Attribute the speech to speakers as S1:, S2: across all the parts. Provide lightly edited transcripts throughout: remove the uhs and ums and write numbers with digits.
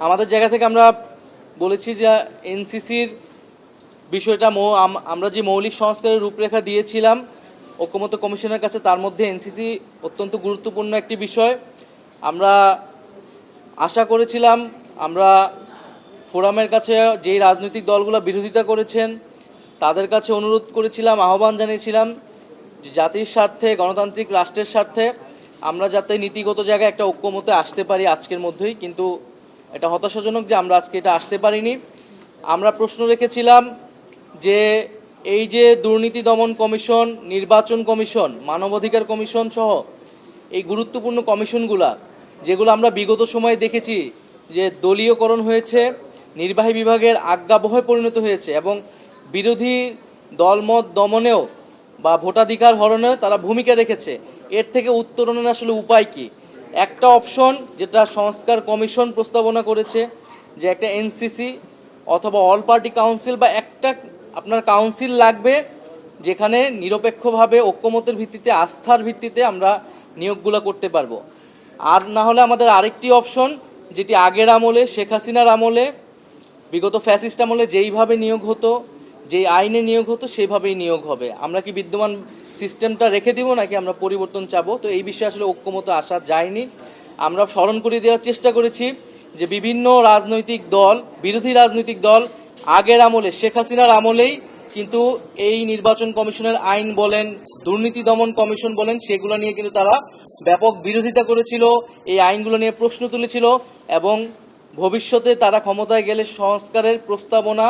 S1: আমাদের জায়গা থেকে আমরা বলেছি যে এনসিসির বিষয়টা আমরা যে মৌলিক সংস্কারের রূপরেখা দিয়েছিলাম ঐক্যমত্য কমিশনের কাছে, তার মধ্যে এনসিসি অত্যন্ত গুরুত্বপূর্ণ একটি বিষয়। আমরা আশা করেছিলাম, আমরা ফোরামের কাছে যেই রাজনৈতিক দলগুলো বিরোধিতা করেছেন তাদের কাছে অনুরোধ করেছিলাম, আহ্বান জানিয়েছিলাম যে জাতির স্বার্থে, গণতান্ত্রিক রাষ্ট্রের স্বার্থে আমরা যাতে নীতিগত জায়গায় একটা ঐক্যমতে আসতে পারি আজকের মধ্যেই। কিন্তু এটা হতাশাজনক যে আমরা আজকে এটা আসতে পারিনি। আমরা প্রশ্ন রেখেছিলাম যে এই যে দুর্নীতি দমন কমিশন, নির্বাচন কমিশন, মানবাধিকার কমিশন সহ এই গুরুত্বপূর্ণ কমিশনগুলা, যেগুলো আমরা বিগত সময়ে দেখেছি যে দলীয়করণ হয়েছে, নির্বাহী বিভাগের আজ্ঞাবহে পরিণত হয়েছে এবং বিরোধী দলমত দমনেও বা ভোটাধিকার হরণেও তারা ভূমিকা রেখেছে, এর থেকে উত্তরণের আসলে উপায় কি? একটা অপশন যেটা সংস্কার কমিশন প্রস্তাবনা করেছে, যে একটা এনসিসি অথবা অল পার্টি কাউন্সিল বা একটা আপনার কাউন্সিল লাগবে, যেখানে নিরপেক্ষভাবে ঐক্যমতের ভিত্তিতে, আস্থার ভিত্তিতে আমরা নিয়োগগুলো করতে পারবো। আর না হলে আমাদের আরেকটি অপশন, যেটি আগের আমলে, শেখ হাসিনার আমলে, বিগত ফ্যাসিস্ট আমলে যেইভাবে নিয়োগ হতো, যেই আইনে নিয়োগ হতো সেইভাবেই নিয়োগ হবে। আমরা কি বিদ্যমান সিস্টেমটা রেখে দিব নাকি আমরা পরিবর্তন চাবো? তো এই বিষয়ে আসলে ঐক্যমত আসা যায়নি। আমরা স্মরণ করে দেওয়ার চেষ্টা করেছি যে বিভিন্ন রাজনৈতিক দল, বিরোধী রাজনৈতিক দল আগের আমলে, শেখ হাসিনার আমলেই কিন্তু এই নির্বাচন কমিশনের আইন বলেন, দুর্নীতি দমন কমিশন বলেন, সেগুলো নিয়ে কিন্তু তারা ব্যাপক বিরোধিতা করেছিল, এই আইনগুলো নিয়ে প্রশ্ন তুলেছিল এবং ভবিষ্যতে তারা ক্ষমতায় গেলে সংস্কারের প্রস্তাবনা,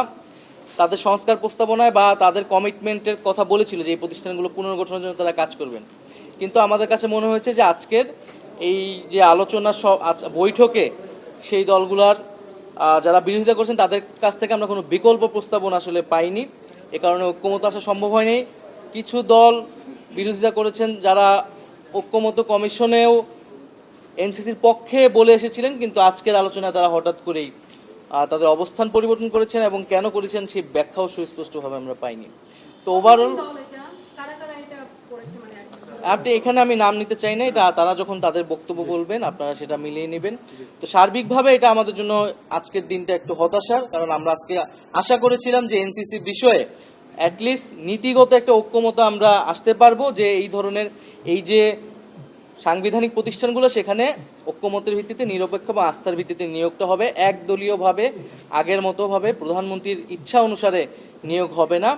S1: তাদের সংস্কার প্রস্তাবনায় বা তাদের কমিটমেন্টের কথা বলেছিল যে এই প্রতিষ্ঠানগুলো পুনর্গঠনের জন্য তারা কাজ করবেন। কিন্তু আমাদের কাছে মনে হয়েছে যে আজকের এই যে আলোচনা বৈঠকে সেই দলগুলার যারা বিরোধিতা করছেন তাদের কাছ থেকে আমরা কোনো বিকল্প প্রস্তাবনা আসলে পাইনি। এ কারণে ঐক্যমত আসা সম্ভব হয়নি। কিছু দল বিরোধিতা করেছেন যারা ঐক্যমত কমিশনেও এনসিসির পক্ষে বলে এসেছিলেন, কিন্তু আজকের আলোচনায় তারা হঠাৎ করেই তাদের অবস্থান পরিবর্তন করেছেন এবং কেন করেছেন সেই ব্যাখ্যাও সুস্পষ্টভাবে আমরা পাইনি। তো ওভারঅল আপনি এখানে আমি নাম নিতে চাই না, এটা তারা যখন তাদের বক্তব্য বলবেন আপনারা সেটা মিলিয়ে নেবেন। তো সার্বিকভাবে এটা আমাদের জন্য আজকের দিনটা একটু হতাশার, কারণ আমরা আজকে আশা করেছিলাম যে এনসিসি বিষয়ে অ্যাটলিস্ট নীতিগত একটা ঐক্যমত আমরা আসতে পারবো, যে এই ধরনের এই যে সাংবিধানিক প্রতিষ্ঠানগুলো সেখানে ঐক্যমতের ভিত্তিতে, নিরপেক্ষ বা আস্থার ভিত্তিতে নিয়োগটা হবে, একদলীয়ভাবে আগের মতোভাবে প্রধানমন্ত্রীর ইচ্ছা অনুসারে নিয়োগ হবে না।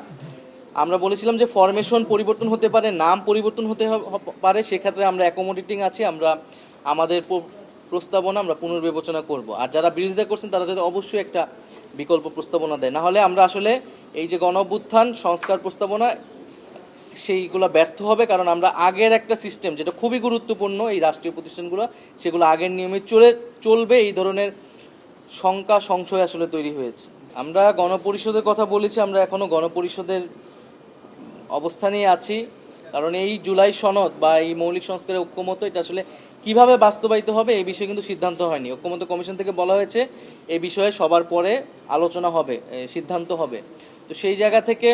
S1: আমরা বলেছিলাম যে ফরমেশন পরিবর্তন হতে পারে, নাম পরিবর্তন হতে পারে, সেক্ষেত্রে আমরা অ্যাকোমোডেটিং আছি, আমরা আমাদের প্রস্তাবনা আমরা পুনর্বিবেচনা করব। আর যারা বিরোধিতা করছেন তারা যাতে অবশ্যই একটা বিকল্প প্রস্তাবনা দেয়, না হলে আমরা আসলে এই যে গণ অভ্যুত্থান সংস্কার প্রস্তাবনা সেইগুলো ব্যর্থ হবে। কারণ আমরা আগের একটা সিস্টেম যেটা খুবই গুরুত্বপূর্ণ, এই রাষ্ট্রীয় প্রতিষ্ঠানগুলো সেগুলো আগের নিয়মে চলবে, এই ধরনের শঙ্কা সংশয় আসলে তৈরি হয়েছে। আমরা গণপরিষদের কথা বলেছি, আমরা এখনো গণপরিষদের অবস্থানেই আছি, কারণ এই জুলাই সনদ বা এই মৌলিক সংস্কারের ঐক্যমত এটা আসলে কিভাবে বাস্তবায়িত হবে এই বিষয়ে কিন্তু সিদ্ধান্ত হয়নি। ঐক্যমত কমিশন থেকে বলা হয়েছে এই বিষয়ে সবার পরে আলোচনা হবে, সিদ্ধান্ত হবে। তো সেই জায়গা থেকে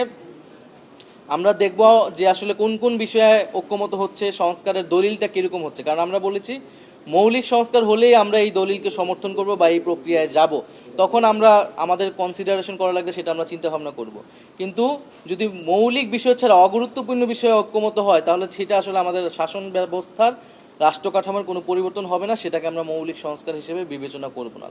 S1: আমরা দেখব যে আসলে কোন কোন বিষয়ে ঐক্যমত হচ্ছে, সংস্কারের দলিলটা কীরকম হচ্ছে। কারণ আমরা বলেছি মৌলিক সংস্কার হলেই আমরা এই দলিলকে সমর্থন করব বা এই প্রক্রিয়ায় যাব, তখন আমরা আমাদের কনসিডারেশন করা লাগবে সেটা আমরা চিন্তা ভাবনা করব। কিন্তু যদি মৌলিক বিষয় ছাড়া অগুরুত্বপূর্ণ বিষয়ে ঐক্যমত হয় তাহলে সেটা আসলে আমাদের শাসন ব্যবস্থার, রাষ্ট্র কাঠামোর কোনো পরিবর্তন হবে না, সেটাকে আমরা মৌলিক সংস্কার হিসেবে বিবেচনা করব না।